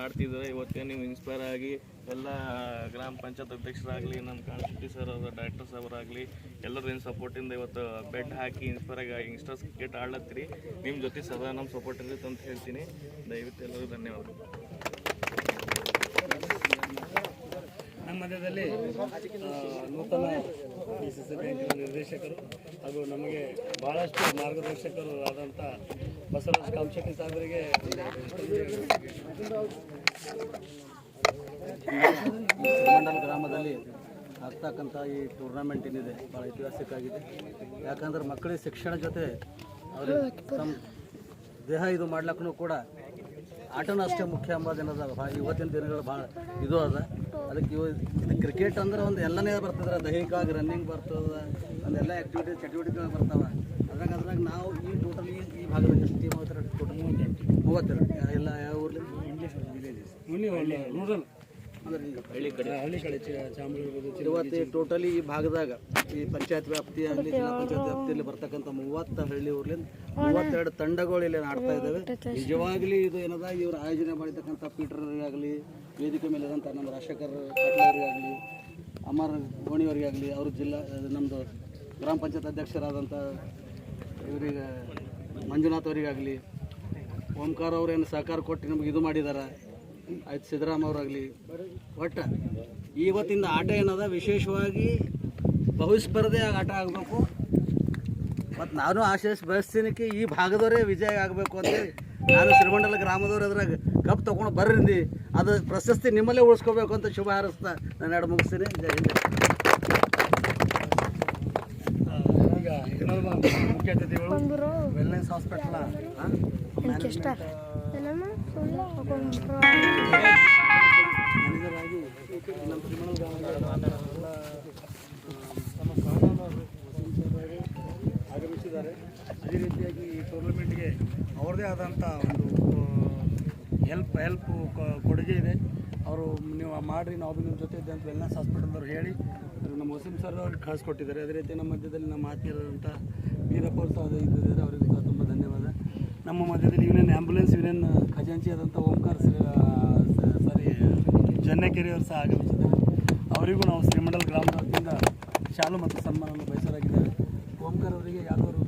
ಆಡ್ತಿದ್ದಾರೆ. ಇವತ್ತೇ ನೀವು ಇನ್ಸ್ಪೈರ್ ಆಗಿ ಎಲ್ಲ ಗ್ರಾಮ ಪಂಚಾಯತ್ ಅಧ್ಯಕ್ಷರಾಗಲಿ, ನಮ್ಮ ಕಾನ್ಸ್ಟಿಟ್ಯೂಷನ್ ಸರ್ ಅವರ ಡೈರೆಕ್ಟರ್ಸ್ ಅವರಾಗಲಿ ಎಲ್ಲರೂ ಏನು ಸಪೋರ್ಟಿಂದ ಇವತ್ತು ಬೆಡ್ ಹಾಕಿ ಇನ್ಸ್ಪೈರ್ ಆಗಿ ಯಂಗ್ಸ್ಟರ್ಸ್ ಕ್ರಿಕೆಟ್ ಆಡ್ಲತ್ತೀರಿ. ನಿಮ್ಮ ಜೊತೆ ಸದಾ ನಮ್ಮ ಸಪೋರ್ಟ್ ಇರುತ್ತೆ ಅಂತ ಹೇಳ್ತೀನಿ. ದಯವಿಟ್ಟು ಎಲ್ಲರೂ ಧನ್ಯವಾದ. ನಮ್ಮ ಮಧ್ಯದಲ್ಲಿ ನೂತನ PCC ಬ್ಯಾಂಕಿನ ನಿರ್ದೇಶಕರು ಹಾಗೂ ನಮಗೆ ಭಾಳಷ್ಟು ಮಾರ್ಗದರ್ಶಕರು ಆದಂಥ ಬಸವರಾಜ್ ಕಾಮಶೆಟ್ಟಿ ಸಾಹೇಬರಿಗೆ ಮಂಡಲ ಗ್ರಾಮದಲ್ಲಿ ಆಗ್ತಕ್ಕಂಥ ಈ ಟೂರ್ನಮೆಂಟ್ ಏನಿದೆ ಭಾಳ ಐತಿಹಾಸಿಕ ಆಗಿದೆ. ಯಾಕಂದ್ರೆ ಮಕ್ಕಳಿಗೆ ಶಿಕ್ಷಣ ಜೊತೆ ಅವ್ರಿಗೆ ತಮ್ಮ ದೇಹ ಇದು ಮಾಡ್ಲಿಕ್ಕೂ ಕೂಡ ಆಟನೂ ಅಷ್ಟೇ ಮುಖ್ಯ ಅಂಬೋದೇನದ ಇವತ್ತಿನ ದಿನಗಳು ಭಾಳ ಇದು ಅದ. ಅದಕ್ಕೆ ಇದು ಕ್ರಿಕೆಟ್ ಅಂದ್ರೆ ಒಂದು ಎಲ್ಲನೇ ಬರ್ತದೆ, ದೈಹಿಕವಾಗಿ ರನ್ನಿಂಗ್ ಬರ್ತದೆ, ಒಂದೆಲ್ಲ ಚಟುವಟಿಕೆಗಳು ಬರ್ತಾವೆ. ಅದ್ರಾಗ ನಾವು ಈ ಟೋಟಲ್ ಈ ಭಾಗದ ಎಷ್ಟು ಟೀಮ್ ಆಗ್ತಾರೆ? ಟೋಟಲ್ 32 ಎಲ್ಲ ಯಾವ ಊರಲ್ಲಿ ರೂರಲ್ ಅಂದ್ರೆ ಹಳ್ಳಿ ಕಡೆ ಚಾಮರಾಜನಗರ ಇವತ್ತು ಟೋಟಲಿ ಈ ಭಾಗದಾಗ ಈ ಪಂಚಾಯತ್ ವ್ಯಾಪ್ತಿ ಆಗಲಿ ಜಿಲ್ಲಾ ಪಂಚಾಯತ್ ವ್ಯಾಪ್ತಿಯಲ್ಲಿ ಬರ್ತಕ್ಕಂಥ 30 ಹಳ್ಳಿ ಊರ್ಲಿಂದ 32 ತಂಡಗಳು ಇಲ್ಲಿ ಆಡ್ತಾ ಇದ್ದಾವೆ. ನಿಜವಾಗ್ಲಿ ಇದು ಏನದ ಇವರು ಆಯೋಜನೆ ಮಾಡಿರ್ತಕ್ಕಂಥ ಪೀಟರ್ಗಾಗಲಿ, ವೇದಿಕೆ ಮೇಲೆ ಇದ್ದಂಥ ನಮ್ಮ ರಾಜಶೇಖರ್ ಪಾಟೀಲ್ ಅಮರ್ ಗೋಣಿಯವರಿಗಾಗಲಿ, ಅವರು ಜಿಲ್ಲಾ ನಮ್ಮದು ಗ್ರಾಮ ಪಂಚಾಯತ್ ಅಧ್ಯಕ್ಷರಾದಂಥ ಇವರಿಗೆ ಮಂಜುನಾಥ್ ಅವರಿಗಾಗಲಿ, ಓಂಕಾರ ಅವ್ರೇನು ಸಹಕಾರ ಕೊಟ್ಟು ನಮಗೆ ಇದು ಮಾಡಿದ್ದಾರೆ, ಆಯ್ತು ಸಿದ್ದರಾಮ ಅವರಾಗಲಿ. ಒಟ್ಟು ಇವತ್ತಿಂದ ಆಟ ಏನದ ವಿಶೇಷವಾಗಿ ಬಹುಸ್ಪರ್ಧೆ ಆಟ ಆಗಬೇಕು. ಮತ್ತು ನಾನು ಬಯಸ್ತೀನಕ್ಕೆ ಈ ಭಾಗದವರೇ ವಿಜಯ ಆಗಬೇಕು ಅಂತೇಳಿ ನಾನು ಶ್ರೀಮಂಡಲ ಗ್ರಾಮದವ್ರು ಅದ್ರಾಗ ಕಪ್ ತೊಗೊಂಡು ಬರ್ರಿ, ಅದು ಪ್ರಶಸ್ತಿ ನಿಮ್ಮಲ್ಲೇ ಉಳಿಸ್ಕೋಬೇಕು ಅಂತ ಶುಭ ಹಾರೈಸ್ತಾ ನಾನು ಎರಡು ಮುಗಿಸ್ತೀನಿ. ಜೈ ಹಿಂದ್. ಈಗ ಇನ್ನೊಬ್ಬ ಮುಖ್ಯ ಅತಿಥಿಗಳು ವೆಲ್ನೆಸ್ ಹಾಸ್ಪಿಟಲ್ ಮ್ಯಾನೇಜರಾಗಿ ನಮ್ಮ ಶ್ರೀಮಂಡಲ ಗ್ರಾಮದ ಆಗಮಿಸಿದ್ದಾರೆ. ಅದೇ ರೀತಿಯಾಗಿ ಈ ಟೂರ್ನಮೆಂಟ್ಗೆ ಅವ್ರದ್ದೇ ಆದಂಥ ಒಂದು ಹೆಲ್ಪ್ ಕೊಡುಗೆ ಇದೆ. ಅವರು ನೀವು ಮಾಡಿರಿ, ನಾವು ನಿಮ್ಮ ಜೊತೆ ಇದ್ದೆ ಅಂತ ವೆಲ್ನೆಸ್ ಹಾಸ್ಪಿಟಲ್ದವ್ರು ಹೇಳಿ ನಮ್ಮ ವಸೀಂ ಸರ್ ಅವ್ರಿಗೆ ಕಳಿಸ್ಕೊಟ್ಟಿದ್ದಾರೆ. ಅದೇ ರೀತಿ ನಮ್ಮ ಮಧ್ಯದಲ್ಲಿ ನಮ್ಮ ಆತ್ಮೀಯರಾದಂಥ ವೀರಪ್ಪ ಸಹ ಇದ್ದಾರೆ, ಅವರಿಗೆ ತುಂಬ ಧನ್ಯವಾದ. ನಮ್ಮ ಮಧ್ಯದಲ್ಲಿ ಯೂನಿಯನ್ ಆ್ಯಂಬುಲೆನ್ಸ್ ಯೂನಿಯನ್ ಖಜಾಂಚಿ ಆದಂಥ ಓಂಕಾರ ಜನ್ನೆಕೆರೆ ಅವರು ಸಹ ಆಗಮಿಸಿದ್ದಾರೆ. ಅವರಿಗೂ ನಾವು ಶ್ರೀಮಂಡಲ ಗ್ರಾಮದ ವತಿಯಿಂದ ಶಾಲು ಮತ್ತು ಸನ್ಮಾನವನ್ನು ಬಯಸಲಾಗಿದ್ದೇವೆ. ಓಂಕಾರ ಅವರಿಗೆ ಯಾವ್ದಾದ್ರು